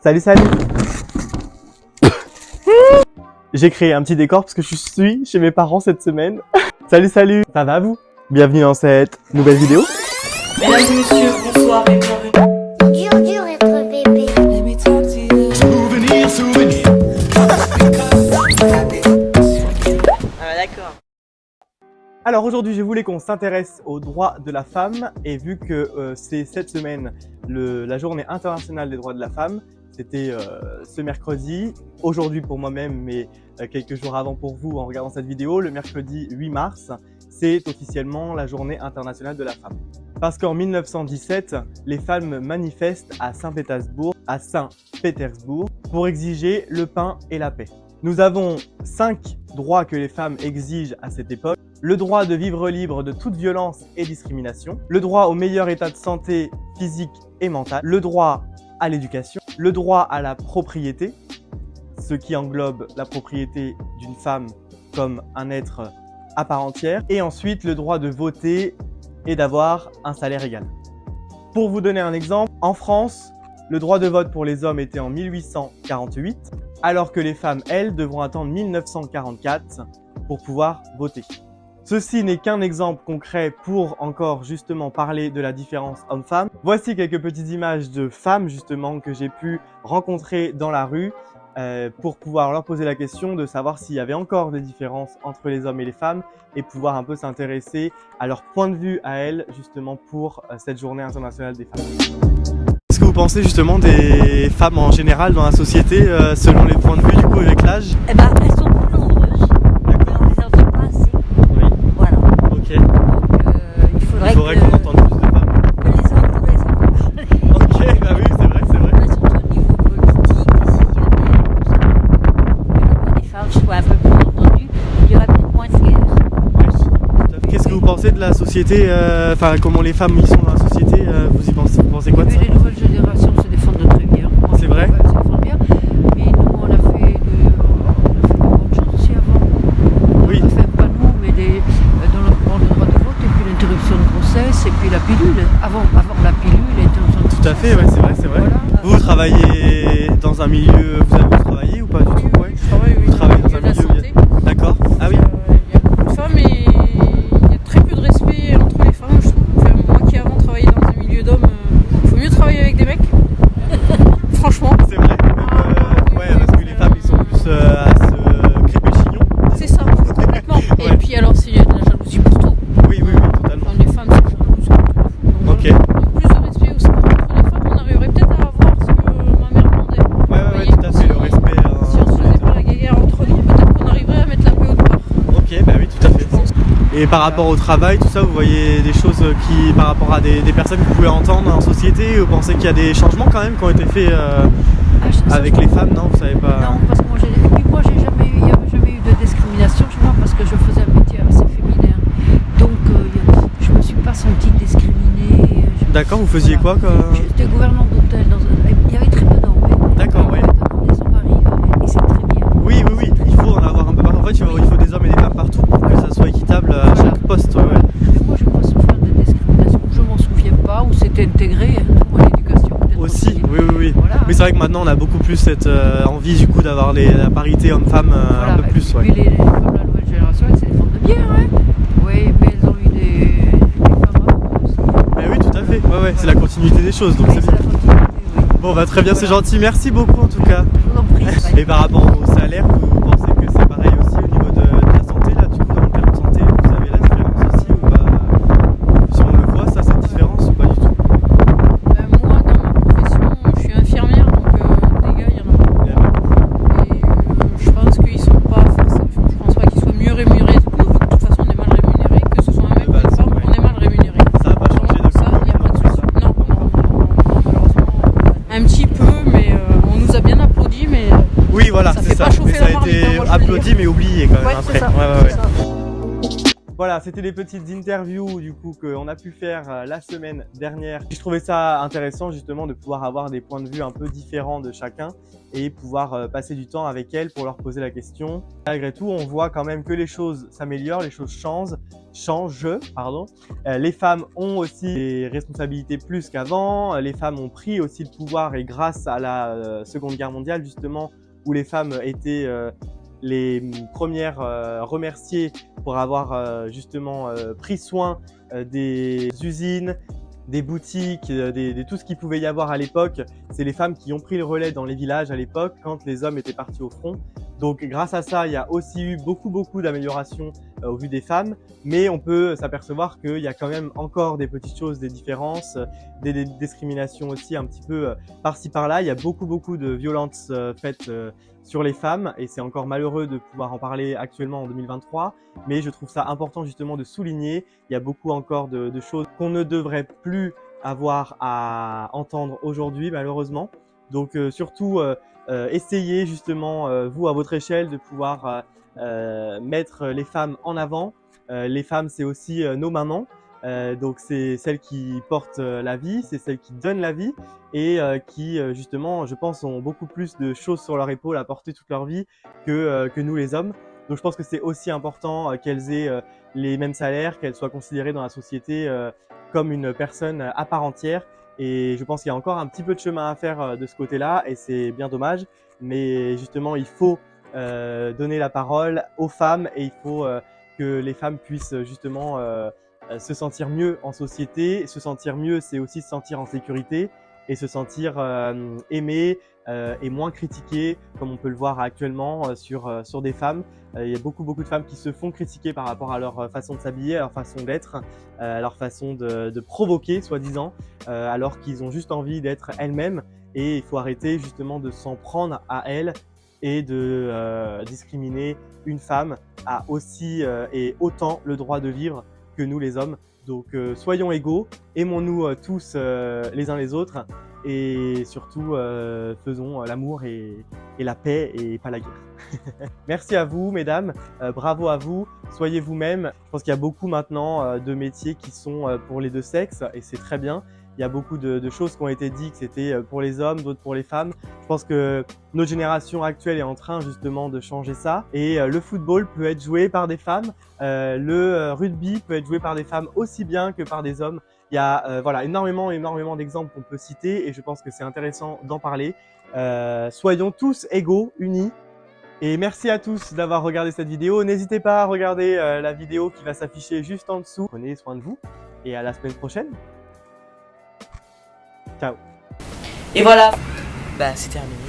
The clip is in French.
Salut, salut. J'ai créé un petit décor parce que je suis chez mes parents cette semaine. Salut, salut. Ça va vous? Bienvenue dans cette nouvelle vidéo. Mesdames et messieurs, bonsoir et bienvenue. Dur être bébé. Souvenir. D'accord. Alors aujourd'hui, je voulais qu'on s'intéresse aux droits de la femme et vu que c'est cette semaine la journée internationale des droits de la femme, c'était ce mercredi, aujourd'hui pour moi-même, mais quelques jours avant pour vous en regardant cette vidéo, le mercredi 8 mars, c'est officiellement la journée internationale de la femme. Parce qu'en 1917, les femmes manifestent à Saint-Pétersbourg pour exiger le pain et la paix. Nous avons 5 droits que les femmes exigent à cette époque. Le droit de vivre libre de toute violence et discrimination, le droit au meilleur état de santé physique et mental, le droit à l'éducation, le droit à la propriété, ce qui englobe la propriété d'une femme comme un être à part entière, et ensuite le droit de voter et d'avoir un salaire égal. Pour vous donner un exemple, en France, le droit de vote pour les hommes était en 1848, alors que les femmes, elles, devront attendre 1944 pour pouvoir voter. Ceci n'est qu'un exemple concret pour encore justement parler de la différence homme-femme. Voici quelques petites images de femmes justement que j'ai pu rencontrer dans la rue pour pouvoir leur poser la question de savoir s'il y avait encore des différences entre les hommes et les femmes et pouvoir un peu s'intéresser à leur point de vue à elles justement pour cette journée internationale des femmes. Qu'est-ce que vous pensez justement des femmes en général dans la société selon les points de vue du coup avec l'âge? Eh ben, elles sont plus nombreuses, mais on les entend pas assez. Oui. Voilà. Ok. Donc, il faudrait qu'on entende plus de femmes. que les hommes pourraient en parler. Ok, bah oui, c'est vrai, c'est vrai. Mais surtout au niveau politique, décisionnel, tout ça. Que le droit des femmes soit un peu plus entendu, il y aurait peut-être moins de guerre. Aussi. Qu'est-ce que vous pensez de la société, comment les femmes y sont dans la société, vous pensez quoi de ça? Les nouvelles générations se défendent très bien. Moi, C'est vrai? elles se défendent bien. Mais nous, on a fait de bonnes choses aussi avant. Oui. Enfin, pas nous, mais dans le droit de vote, et puis l'interruption de grossesse, et puis la pilule. Avant la pilule, l'interruption de grossesse. Tout à fait, ouais, c'est vrai, c'est vrai. Voilà. Vous travaillez dans un milieu, vous avez travaillé ou pas du tout? Ouais. Je travaille, oui, Vous travaillez dans un de la milieu, santé. D'accord. Ah oui. Il y a beaucoup de femmes et il y a très peu de respect entre les femmes, je trouve. Enfin, moi qui avant travaillais dans un milieu d'hommes, il faut mieux travailler avec des mecs. Franchement. C'est vrai. Ouais, parce que les femmes, ils sont plus à se crêper le chignon. C'est ça, complètement. Ouais. Et puis alors, s'il y a de la jalousie pour tout. Oui, totalement. Enfin, les femmes sont jalouses pour tout. Donc, Ok. donc, plus de respect aussi entre les femmes, on arriverait peut-être à avoir ce que ma mère demandait. Ouais, Vous voyez, tout à fait, le respect. Si on se faisait pas la guéguerre entre nous, peut-être qu'on arriverait à mettre la paix autre part. Ok, bah oui, tout à fait. Je pense. Et par rapport au travail, tout ça, vous voyez des choses qui, par rapport à des personnes que vous pouvez entendre en société, vous pensez qu'il y a des changements quand même qui ont été faits avec les femmes, non? Vous savez pas? Non, parce que moi, il n'y avait jamais eu de discrimination chez moi parce que je faisais un métier assez féminin. Donc, je me suis pas sentie discriminée. D'accord, vous faisiez quoi J'étais gouvernante d'hôtel. Il y avait très peu d'hommes. D'accord, ouais. Les hommes arrivent et c'est très bien. Oui, il faut en avoir un peu partout. En fait, il faut des hommes et des femmes partout pour que ça soit équitable à Voilà. chaque poste. Ouais. Mais moi, je n'ai pas souffert de discrimination. Je m'en souviens pas ou c'était intégré dans mon éducation. peut-être Aussi, oui. Voilà. Mais c'est vrai que maintenant, on a beaucoup plus cette envie du coup d'avoir la parité homme-femme Voilà. un peu plus. Et puis les femmes de la nouvelle génération, elles se défendent bien, hein. Oui, mais elles ont eu des femmes avant aussi. Mais oui, tout à fait. Ouais, c'est la continuité des choses, donc Oui, c'est c'est bien. la continuité, oui. Bon, bah très bien, c'est Voilà. gentil. Merci beaucoup en tout cas. Je vous en prie. Et par rapport au salaire, vous pensez que c'est pareil aussi au niveau de la santé là, du coup dans le terme de santé, vous avez la différence aussi ou pas? Si on le voit ça, cette différence ou pas du tout? Ben, moi, dans ma profession, je suis infirmière, donc des gars, il y en a pas. Et je pense qu'ils sont pas forcément. Je pense pas qu'ils soient mieux rémunérés que nous. De toute façon, on est mal rémunérés, que ce soit un mec ou une femme, on est mal rémunérés. Ça n'a pas changé Donc, ça, depuis il n'y a pas de souci. Non, malheureusement, un petit peu, mais on nous a bien applaudi, mais Oui, voilà, ça c'est fait ça. pas chauffer Mais ça la a marmite, été hein, moi, je veux applaudi dire. mais oublié quand même ouais, après. c'est ça. Ouais. c'est ça. Voilà, c'était des petites interviews du coup qu'on a pu faire la semaine dernière. Je trouvais ça intéressant justement de pouvoir avoir des points de vue un peu différents de chacun et pouvoir passer du temps avec elles pour leur poser la question. Malgré tout, on voit quand même que les choses s'améliorent, les choses changent. change, pardon. Les femmes ont aussi des responsabilités plus qu'avant. Les femmes ont pris aussi le pouvoir et grâce à la Seconde Guerre mondiale justement, où les femmes étaient les premières remerciées pour avoir justement pris soin des usines, des boutiques, tout ce qu'il pouvait y avoir à l'époque. C'est les femmes qui ont pris le relais dans les villages à l'époque quand les hommes étaient partis au front. Donc grâce à ça, il y a aussi eu beaucoup d'améliorations au vu des femmes, mais on peut s'apercevoir qu'il y a quand même encore des petites choses, des différences, des discriminations aussi un petit peu par-ci par-là. Il y a beaucoup de violences faites sur les femmes et c'est encore malheureux de pouvoir en parler actuellement en 2023, mais je trouve ça important justement de souligner. Il y a beaucoup encore de choses qu'on ne devrait plus avoir à entendre aujourd'hui malheureusement. Donc surtout essayez justement vous à votre échelle de pouvoir mettre les femmes en avant. Les femmes c'est aussi nos mamans. Donc c'est celles qui portent la vie, c'est celles qui donnent la vie et qui justement je pense ont beaucoup plus de choses sur leur épaule à porter toute leur vie que nous les hommes. Donc je pense que c'est aussi important qu'elles aient les mêmes salaires, qu'elles soient considérées dans la société comme une personne à part entière. Et je pense qu'il y a encore un petit peu de chemin à faire de ce côté-là et c'est bien dommage. Mais justement il faut donner la parole aux femmes et il faut que les femmes puissent justement se sentir mieux en société. Se sentir mieux, c'est aussi se sentir en sécurité et se sentir aimé et moins critiqué, comme on peut le voir actuellement sur des femmes. Il y a beaucoup de femmes qui se font critiquer par rapport à leur façon de s'habiller, à leur façon d'être, à leur façon de provoquer, soi-disant, alors qu'ils ont juste envie d'être elles-mêmes. Et il faut arrêter justement de s'en prendre à elles et de discriminer une femme a aussi et autant le droit de vivre que nous les hommes. Donc soyons égaux, aimons-nous tous les uns les autres et surtout faisons l'amour et la paix et pas la guerre. Merci à vous mesdames, bravo à vous, soyez vous-même. Je pense qu'il y a beaucoup maintenant de métiers qui sont pour les deux sexes et c'est très bien. Il y a beaucoup de choses qui ont été dites que c'était pour les hommes, d'autres pour les femmes. Je pense que notre génération actuelle est en train justement de changer ça. Et le football peut être joué par des femmes, le rugby peut être joué par des femmes aussi bien que par des hommes. Il y a voilà, énormément d'exemples qu'on peut citer et je pense que c'est intéressant d'en parler. Soyons tous égaux, unis. Et merci à tous d'avoir regardé cette vidéo. N'hésitez pas à regarder la vidéo qui va s'afficher juste en dessous. Prenez soin de vous et à la semaine prochaine. Ciao. Et voilà, bah c'est terminé.